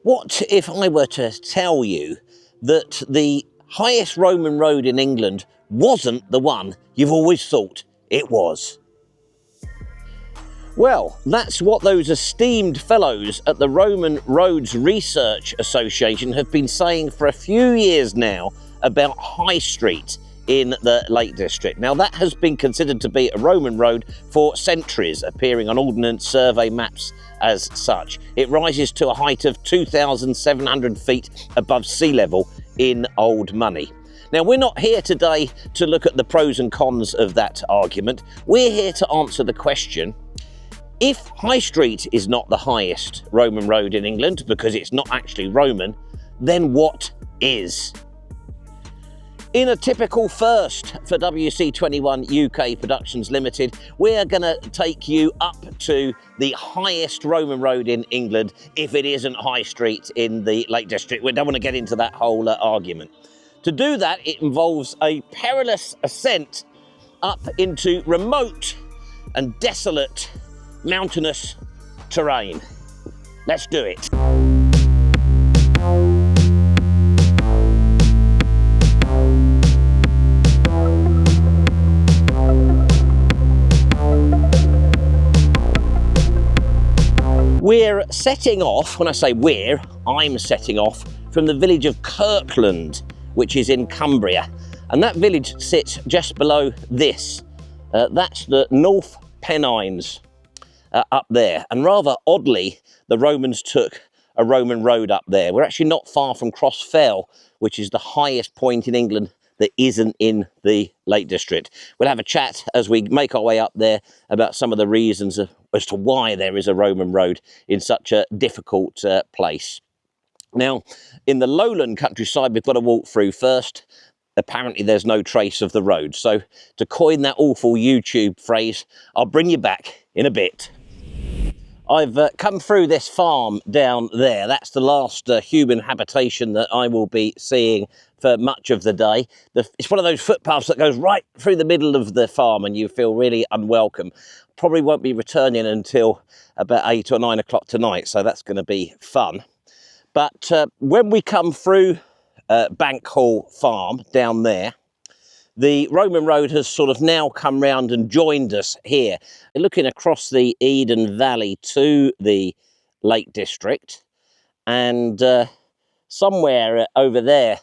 What if I were to tell you that the highest Roman road in England wasn't the one you've always thought it was? Well, that's what those esteemed fellows at the Roman Roads Research Association have been saying for a few years now about High Street in the Lake District. Now, that has been considered to be a Roman road for centuries, appearing on Ordnance Survey maps as such. It rises to a height of 2,700 feet above sea level in old money. Now, we're not here today to look at the pros and cons of that argument. We're here to answer the question, if High Street is not the highest Roman road in England because it's not actually Roman, then what is? In a typical first for WC21 UK Productions Limited, we're going to take you up to the highest Roman road in England if it isn't High Street in the Lake District. We don't want to get into that whole argument. To do that, it involves a perilous ascent up into remote and desolate mountainous terrain. Let's do it. We're setting off, when I say we're, I'm setting off from the village of Kirkland, which is in Cumbria. And that village sits just below this. That's the North Pennines up there. And rather oddly, the Romans took a Roman road up there. We're actually not far from Cross Fell, which is the highest point in England that isn't in the Lake District. We'll have a chat as we make our way up there about some of the reasons as to why there is a Roman road in such a difficult place. Now, in the lowland countryside, we've got to walk through first. Apparently, there's no trace of the road. So, to coin that awful YouTube phrase, I'll bring you back in a bit. I've come through this farm down there. That's the last human habitation that I will be seeing for much of the day. It's one of those footpaths that goes right through the middle of the farm and you feel really unwelcome. Probably won't be returning until about 8 or 9 o'clock tonight, so that's going to be fun. But when we come through Bank Hall Farm down there, the Roman road has sort of now come round and joined us here. We're looking across the Eden Valley to the Lake District, and somewhere over there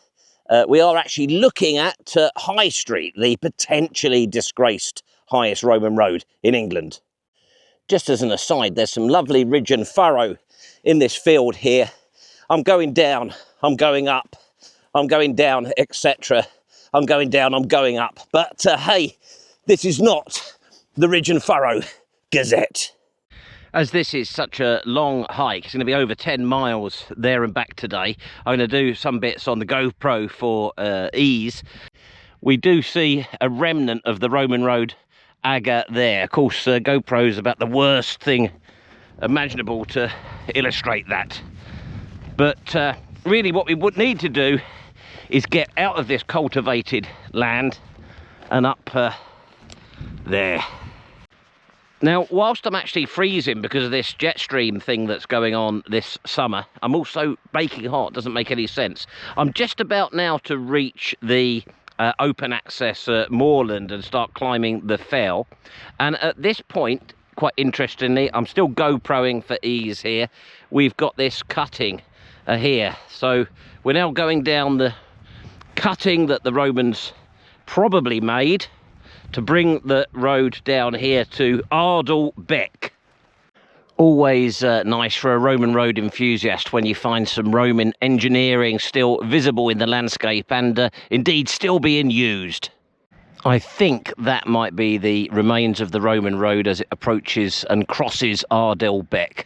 we are actually looking at High Street, the potentially disgraced highest Roman road in England. Just as an aside, there's some lovely ridge and furrow in this field here. I'm going down, I'm going up, I'm going down, etc. I'm going down, I'm going up. But hey, this is not the Ridge and Furrow Gazette. As this is such a long hike, it's going to be over 10 miles there and back today. I'm going to do some bits on the GoPro for ease. We do see a remnant of the Roman road aga there. Of course, GoPro's about the worst thing imaginable to illustrate that. But really what we would need to do is get out of this cultivated land and up there. Now, whilst I'm actually freezing because of this jet stream thing that's going on this summer, I'm also baking hot. Doesn't make any sense. I'm just about now to reach the open access moorland and start climbing the fell. And at this point, quite interestingly, I'm still GoProing for ease here. We've got this cutting here. So we're now going down the cutting that the Romans probably made to bring the road down here to Beck. Always nice for a Roman road enthusiast when you find some Roman engineering still visible in the landscape and indeed still being used. I think that might be the remains of the Roman road as it approaches and crosses Beck.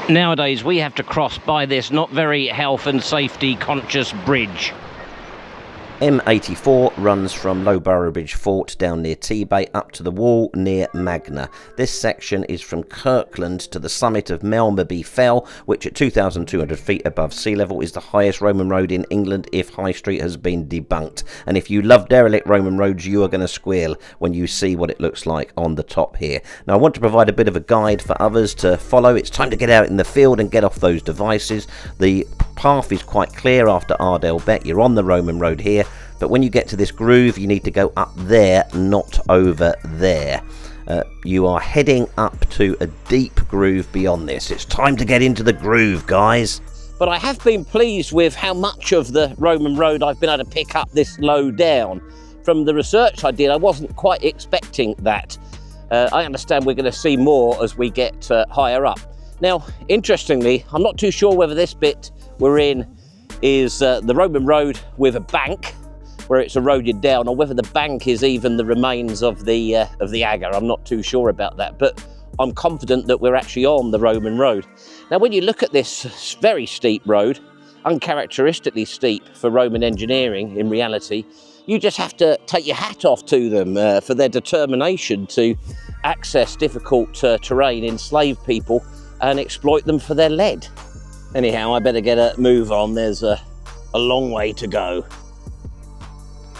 Nowadays we have to cross by this not very health and safety conscious bridge. M84 runs from Low Boroughbridge Fort down near T-Bay up to the wall near Magna. This section is from Kirkland to the summit of Melmerby Fell, which at 2,200 feet above sea level is the highest Roman road in England if High Street has been debunked. And if you love derelict Roman roads, you are going to squeal when you see what it looks like on the top here. Now I want to provide a bit of a guide for others to follow. It's time to get out in the field and get off those devices. The path is quite clear after Ardell Beck. You're on the Roman road here. But when you get to this groove, you need to go up there, not over there. You are heading up to a deep groove beyond this. It's time to get into the groove, guys. But I have been pleased with how much of the Roman road I've been able to pick up this low down. From the research I did, I wasn't quite expecting that. I understand we're going to see more as we get higher up. Now, interestingly, I'm not too sure whether this bit we're in is the Roman road with a bank, where it's eroded down, or whether the bank is even the remains of the agger. I'm not too sure about that, but I'm confident that we're actually on the Roman road. Now, when you look at this very steep road, uncharacteristically steep for Roman engineering in reality, you just have to take your hat off to them for their determination to access difficult terrain, enslave people, and exploit them for their lead. Anyhow, I better get a move on. There's a long way to go.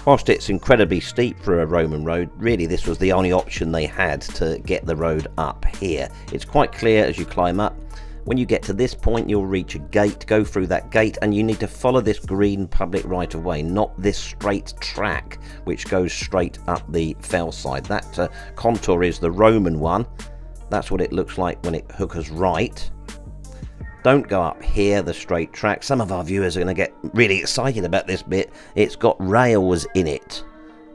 Whilst it's incredibly steep for a Roman road, really this was the only option they had to get the road up here. It's quite clear as you climb up. When you get to this point, you'll reach a gate. Go through that gate and you need to follow this green public right of way, not this straight track which goes straight up the fell side. That contour is the Roman one. That's what it looks like when it hookers right. Don't go up here, the straight track. Some of our viewers are going to get really excited about this bit. It's got rails in it.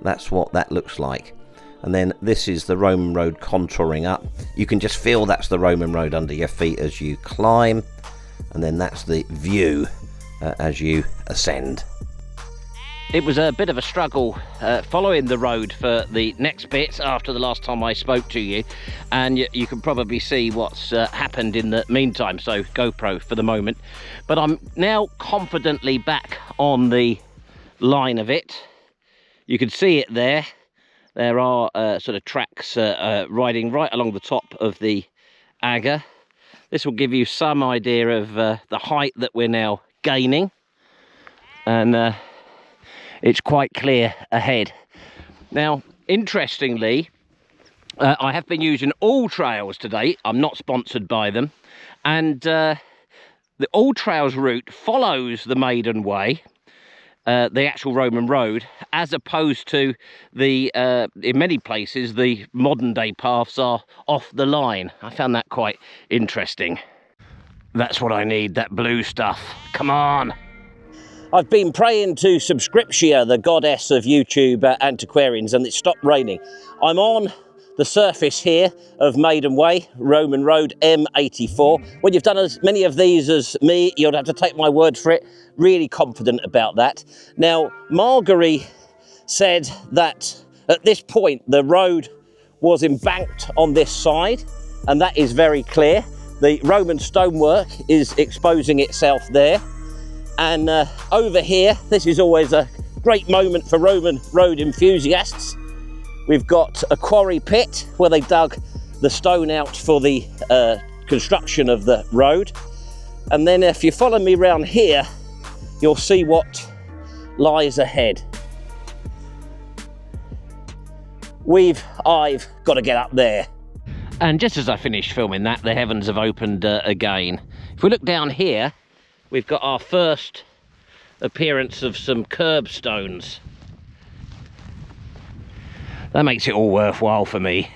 That's what that looks like. And then this is the Roman road contouring up. You can just feel that's the Roman road under your feet as you climb. And then that's the view as you ascend. It was a bit of a struggle following the road for the next bit after the last time I spoke to you, and you can probably see what's happened in the meantime, so GoPro for the moment. But I'm now confidently back on the line of it. You can see it there. There are sort of tracks riding right along the top of the agger. This will give you some idea of the height that we're now gaining, and it's quite clear ahead. Now, interestingly, I have been using All Trails today. I'm not sponsored by them. And the All Trails route follows the Maiden Way, the actual Roman road, as opposed to the, in many places, the modern day paths are off the line. I found that quite interesting. That's what I need, that blue stuff. Come on. I've been praying to Subscriptia, the goddess of YouTube antiquarians, and it stopped raining. I'm on the surface here of Maiden Way, Roman Road M84. When you've done as many of these as me, you'll have to take my word for it. Really confident about that. Now, Margary said that at this point, the road was embanked on this side, and that is very clear. The Roman stonework is exposing itself there. And over here, this is always a great moment for Roman road enthusiasts. We've got a quarry pit where they dug the stone out for the construction of the road. And then if you follow me around here, you'll see what lies ahead. I've got to get up there. And just as I finished filming that, the heavens have opened again. If we look down here, we've got our first appearance of some curbstones. That makes it all worthwhile for me.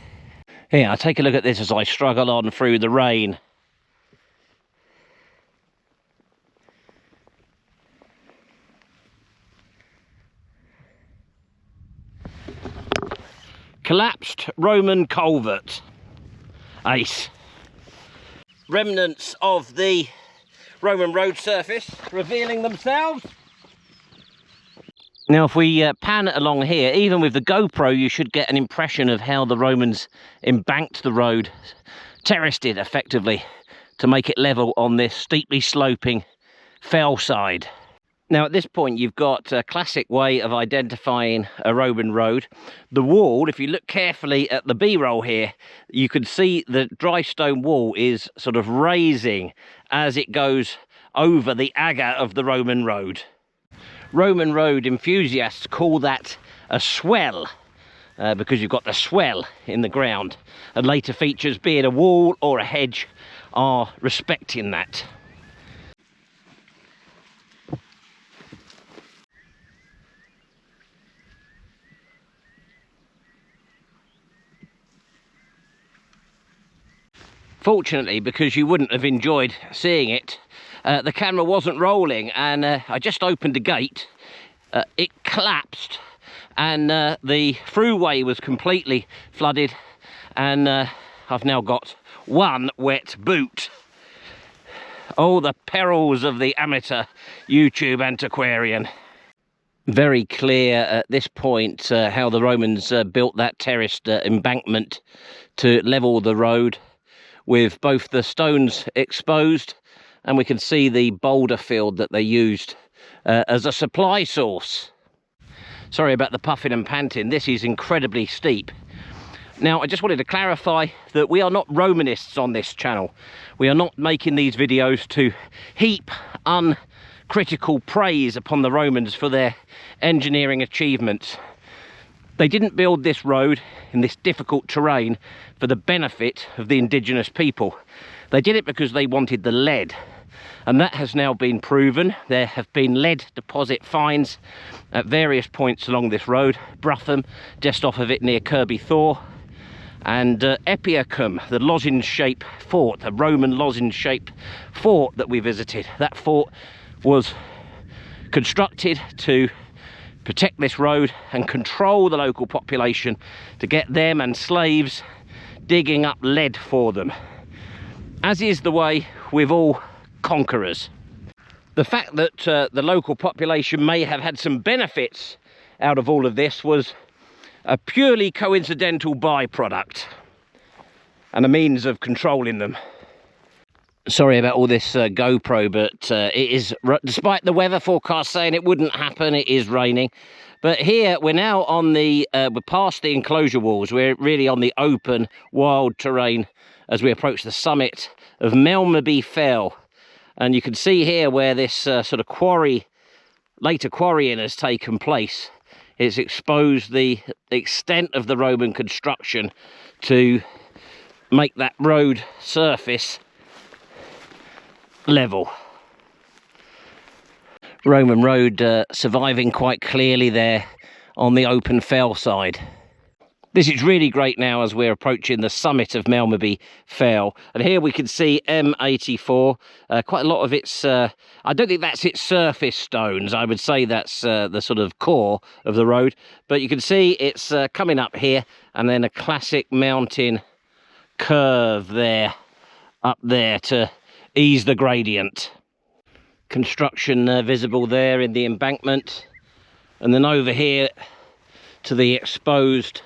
Here, I'll take a look at this as I struggle on through the rain. Collapsed Roman culvert. Ace. Remnants of the Roman road surface revealing themselves. Now if we pan along here, even with the GoPro, you should get an impression of how the Romans embanked the road, terraced it effectively to make it level on this steeply sloping fell side. Now at this point you've got a classic way of identifying a Roman road. The wall, if you look carefully at the B-roll here, you can see the dry stone wall is sort of raising as it goes over the agger of the Roman road. Roman road enthusiasts call that a swell, because you've got the swell in the ground, and later features, be it a wall or a hedge, are respecting that. Fortunately, because you wouldn't have enjoyed seeing it, the camera wasn't rolling, and I just opened a gate, it collapsed, and the throughway was completely flooded, and I've now got one wet boot. Oh, the perils of the amateur YouTube antiquarian. Very clear at this point how the Romans built that terraced embankment to level the road, with both the stones exposed, and we can see the boulder field that they used as a supply source. Sorry about the puffing and panting, this is incredibly steep. Now I just wanted to clarify that we are not Romanists on this channel. We are not making these videos to heap uncritical praise upon the Romans for their engineering achievements. They didn't build this road in this difficult terrain for the benefit of the indigenous people. They did it because they wanted the lead, and that has now been proven. There have been lead deposit finds at various points along this road. Brutham, just off of it near Kirby Thor, and Epiacum, the lozenge-shaped fort, the Roman lozenge-shaped fort that we visited. That fort was constructed to protect this road and control the local population, to get them and slaves digging up lead for them, as is the way with all conquerors. The fact that the local population may have had some benefits out of all of this was a purely coincidental byproduct and a means of controlling them. Sorry about all this GoPro, but it is, despite the weather forecast saying it wouldn't happen, it is raining. But here we're now on the, we're past the enclosure walls. We're really on the open, wild terrain as we approach the summit of Melmerby Fell. And you can see here where this sort of quarry, later quarrying has taken place. It's exposed the extent of the Roman construction to make that road surface level. Roman road surviving quite clearly there on the open fell side. This is really great now as we're approaching the summit of Melmerby Fell, and here we can see M84. Quite a lot of its, I don't think that's its surface stones, I would say that's the sort of core of the road, but you can see it's coming up here, and then a classic mountain curve there, up there to ease the gradient. Construction visible there in the embankment, and then over here to the exposed,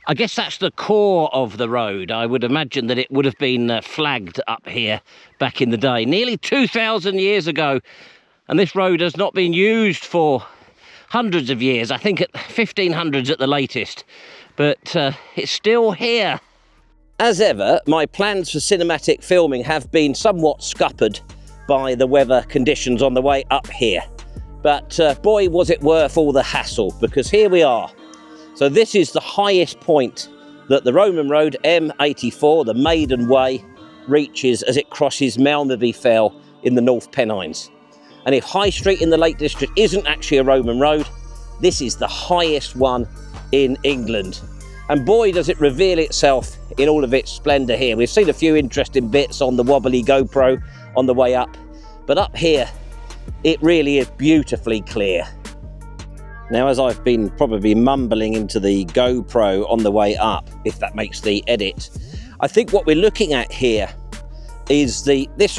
I guess that's the core of the road. I would imagine that it would have been flagged up here back in the day, nearly 2,000 years ago, and this road has not been used for hundreds of years, I think at 1500s at the latest, but it's still here. As ever, my plans for cinematic filming have been somewhat scuppered by the weather conditions on the way up here. But boy, was it worth all the hassle, because here we are. So this is the highest point that the Roman road M84, the Maiden Way, reaches as it crosses Melmerby Fell in the North Pennines. And if High Street in the Lake District isn't actually a Roman road, this is the highest one in England. And boy, does it reveal itself in all of its splendour here. We've seen a few interesting bits on the wobbly GoPro on the way up, but up here, it really is beautifully clear. Now, as I've been probably mumbling into the GoPro on the way up, if that makes the edit, I think what we're looking at here is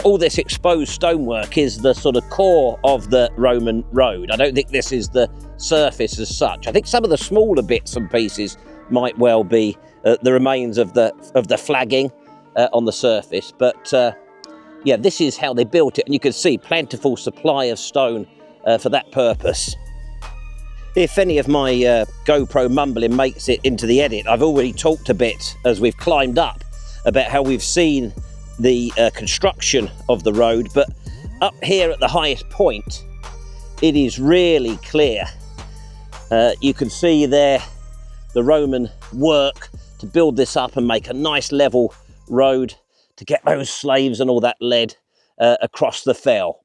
all this exposed stonework is the sort of core of the Roman road. I don't think this is the surface as such. I think some of the smaller bits and pieces might well be the remains of the flagging on the surface, but yeah, this is how they built it, and you can see plentiful supply of stone for that purpose. If any of my GoPro mumbling makes it into the edit, I've already talked a bit as we've climbed up about how we've seen the construction of the road, but up here at the highest point, it is really clear. You can see there the Roman work to build this up and make a nice level road to get those slaves and all that lead across the fell.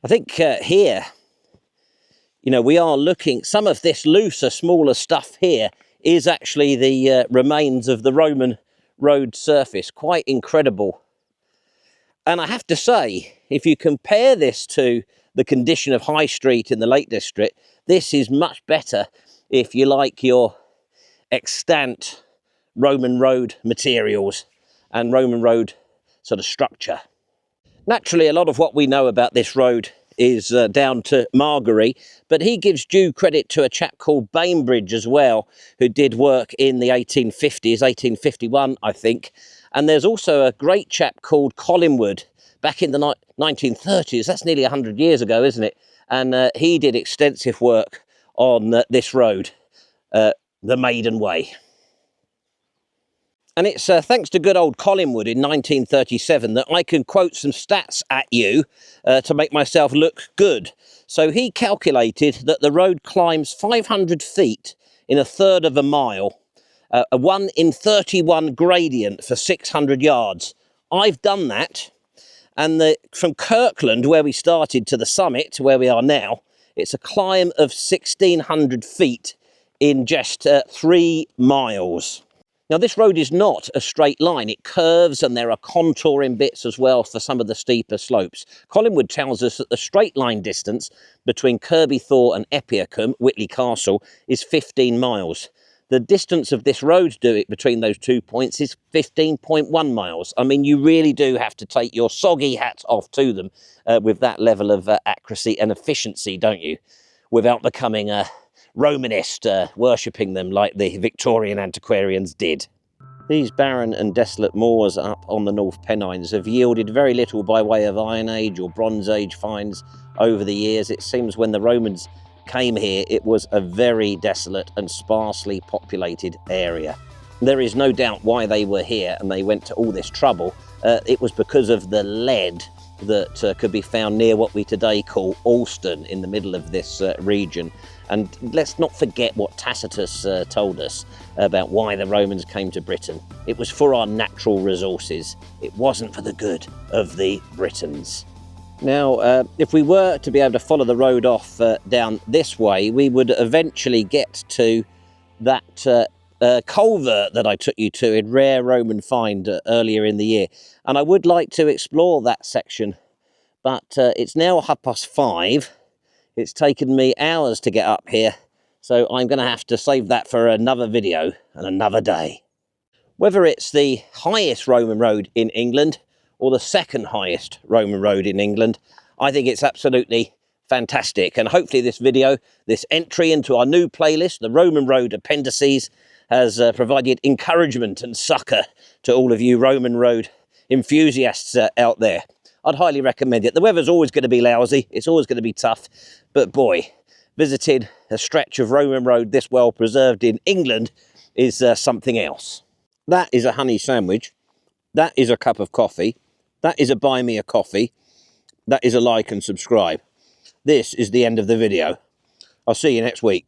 I think here, you know, we are looking, some of this looser, smaller stuff here is actually the remains of the Roman road surface. Quite incredible. And I have to say, if you compare this to the condition of High Street in the Lake District, this is much better if you like your extant Roman road materials and Roman road sort of structure. Naturally, a lot of what we know about this road is down to Margary, but he gives due credit to a chap called Bainbridge as well, who did work in the 1850s, 1851, I think. And there's also a great chap called Collingwood back in the 1930s. That's nearly 100 years ago, isn't it? And he did extensive work on this road, the Maiden Way. And it's thanks to good old Collingwood in 1937 that I can quote some stats at you to make myself look good. So he calculated that the road climbs 500 feet in a third of a mile, a 1 in 31 gradient for 600 yards. I've done that. And from Kirkland, where we started, to the summit, to where we are now, it's a climb of 1,600 feet in just 3 miles. Now, this road is not a straight line. It curves and there are contouring bits as well for some of the steeper slopes. Collingwood tells us that the straight line distance between Kirby Thor and Epiacum, Whitley Castle, is 15 miles. The distance of this road between those 2 points is 15.1 miles. I mean, you really do have to take your soggy hats off to them with that level of accuracy and efficiency, don't you? Without becoming a Romanist, worshipping them like the Victorian antiquarians did. These barren and desolate moors up on the North Pennines have yielded very little by way of Iron Age or Bronze Age finds over the years. It seems when the Romans came here, it was a very desolate and sparsely populated area. There is no doubt why they were here and they went to all this trouble. It was because of the lead that could be found near what we today call Alston in the middle of this region. And let's not forget what Tacitus told us about why the Romans came to Britain. It was for our natural resources. It wasn't for the good of the Britons. Now, if we were to be able to follow the road off down this way, we would eventually get to that culvert that I took you to in Rare Roman Find earlier in the year. And I would like to explore that section, but it's now 5:30. It's taken me hours to get up here, so I'm going to have to save that for another video and another day. Whether it's the highest Roman road in England or the second highest Roman road in England, I think it's absolutely fantastic. And hopefully this video, this entry into our new playlist, the Roman Road Appendices, has provided encouragement and succour to all of you Roman road enthusiasts out there. I'd highly recommend it. The weather's always going to be lousy. It's always going to be tough. But boy, visiting a stretch of Roman road this well preserved in England is something else. That is a honey sandwich. That is a cup of coffee. That is a buy me a coffee. That is a like and subscribe. This is the end of the video. I'll see you next week.